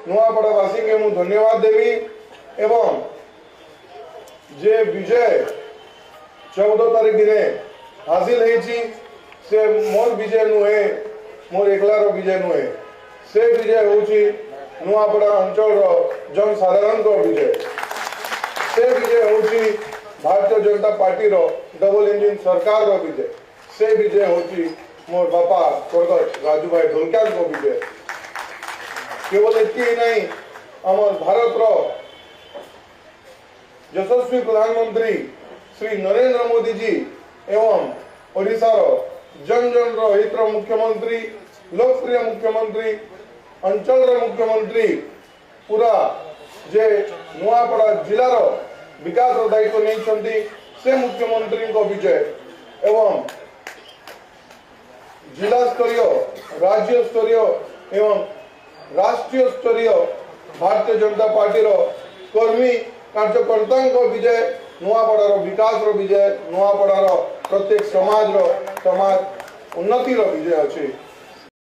नुआपड़ावासी के मुझे धन्यवाद देवी एवं जे विजय 14 तारीख दिन हासिल से मोर विजय नुहे मोर एकलार विजय नुहे से विजय हूँ नुआपड़ा अंचल जनसाधारण विजय से विजय हूँ Bharatiya Janata party double engine सरकार विजय से विजय हूँ मोर बापा स्वर्गत राजूभाई ढोलकिया विजय केवल इतनी नहीं आमर भारत यशस्वी प्रधानमंत्री श्री नरेंद्र मोदी जी एवं ओडिशार जन जन हित मुख्यमंत्री लोकप्रिय मुख्यमंत्री अंचल मुख्यमंत्री पूरा जे नुआपड़ा जिलार विकास दायित्व नहीं से मुख्यमंत्री विजय एवं जिला स्तरीय राज्य स्तरीय एवं राष्ट्रीय स्तरीय भारतीय जनता पार्टी कर्मी कार्यकर्ता विजय नुआपड़ार विकास विजय नुआपड़ार प्रत्येक समाज उन्नतिर विजय अच्छी।